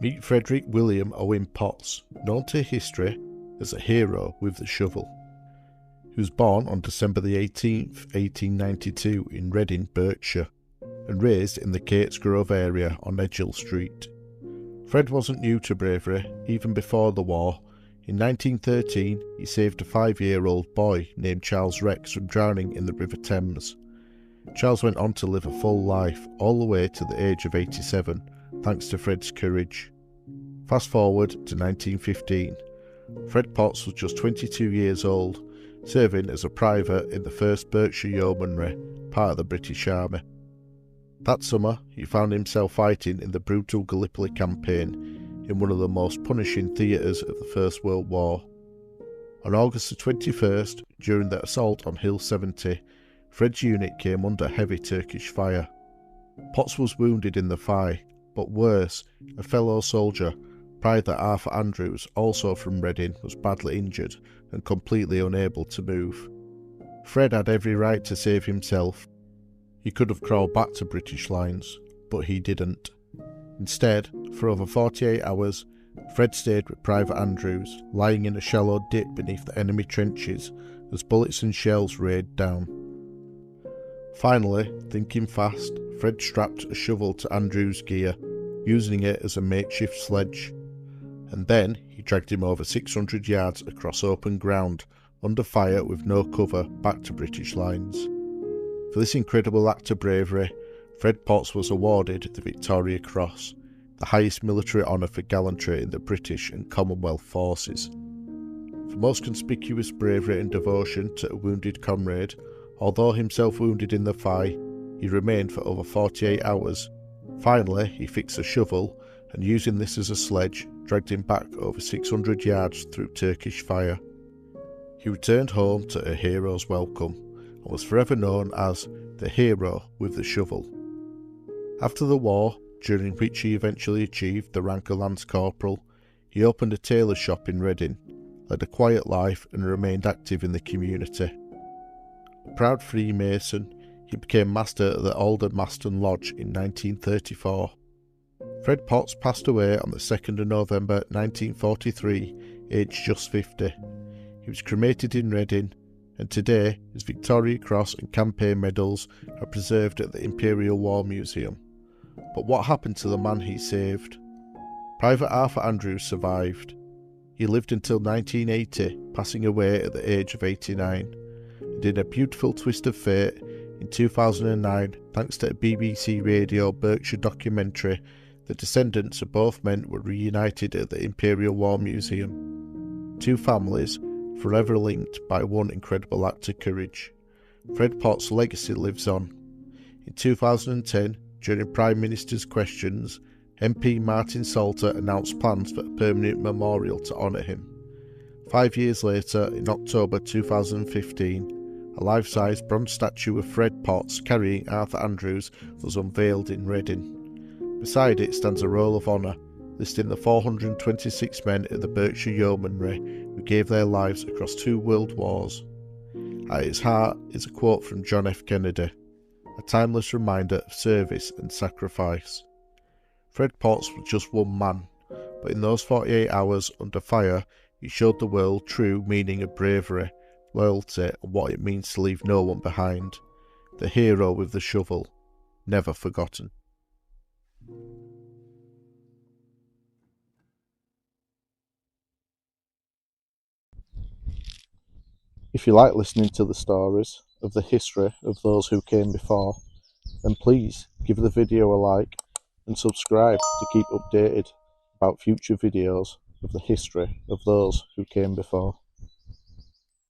Meet Frederick William Owen Potts, known to history as a hero with the shovel. He was born on December the 18th, 1892 in Reading, Berkshire, and raised in the Catesgrove area on Edghill Street. Fred wasn't new to bravery. Even before the war, in 1913 he saved a 5-year-old boy named Charles Rex from drowning in the River Thames. Charles went on to live a full life, all the way to the age of 87, thanks to Fred's courage. Fast forward to 1915. Fred Potts was just 22 years old, serving as a private in the 1st Berkshire Yeomanry, part of the British Army. That summer, he found himself fighting in the brutal Gallipoli Campaign in one of the most punishing theatres of the First World War. On August the 21st, during the assault on Hill 70, Fred's unit came under heavy Turkish fire. Potts was wounded in the thigh, but worse, a fellow soldier, Private Arthur Andrews, also from Reading, was badly injured and completely unable to move. Fred had every right to save himself. He could have crawled back to British lines, but he didn't. Instead, for over 48 hours, Fred stayed with Private Andrews, lying in a shallow dip beneath the enemy trenches as bullets and shells rained down. Finally, thinking fast, Fred strapped a shovel to Andrews' gear, using it as a makeshift sledge, and then he dragged him over 600 yards across open ground, under fire with no cover, back to British lines. For this incredible act of bravery, Fred Potts was awarded the Victoria Cross, the highest military honour for gallantry in the British and Commonwealth forces. For most conspicuous bravery and devotion to a wounded comrade, although himself wounded in the thigh, he remained for over 48 hours. Finally, he fixed a shovel and, using this as a sledge, dragged him back over 600 yards through Turkish fire. He returned home to a hero's welcome and was forever known as the hero with the shovel. After the war, during which he eventually achieved the rank of Lance Corporal, he opened a tailor shop in Reading, led a quiet life and remained active in the community. A proud Freemason, he became master at the Aldermaston Lodge in 1934. Fred Potts passed away on the 2nd of November 1943, aged just 50. He was cremated in Reading, and today his Victoria Cross and campaign medals are preserved at the Imperial War Museum. But what happened to the man he saved? Private Arthur Andrews survived. He lived until 1980, passing away at the age of 89, and in a beautiful twist of fate, in 2009, thanks to a BBC Radio Berkshire documentary, the descendants of both men were reunited at the Imperial War Museum. Two families, forever linked by one incredible act of courage. Fred Potts' legacy lives on. In 2010, during Prime Minister's questions, MP Martin Salter announced plans for a permanent memorial to honour him. 5 years later, in October 2015, a life-size bronze statue of Fred Potts carrying Arthur Andrews was unveiled in Reading. Beside it stands a roll of honour, listing the 426 men of the Berkshire Yeomanry who gave their lives across 2 world wars. At its heart is a quote from John F. Kennedy, a timeless reminder of service and sacrifice. Fred Potts was just one man, but in those 48 hours under fire, he showed the world true meaning of bravery, loyalty, and what it means to leave no one behind. The hero with the shovel, never forgotten. If you like listening to the stories of the history of those who came before, then please give the video a like and subscribe to keep updated about future videos of the history of those who came before.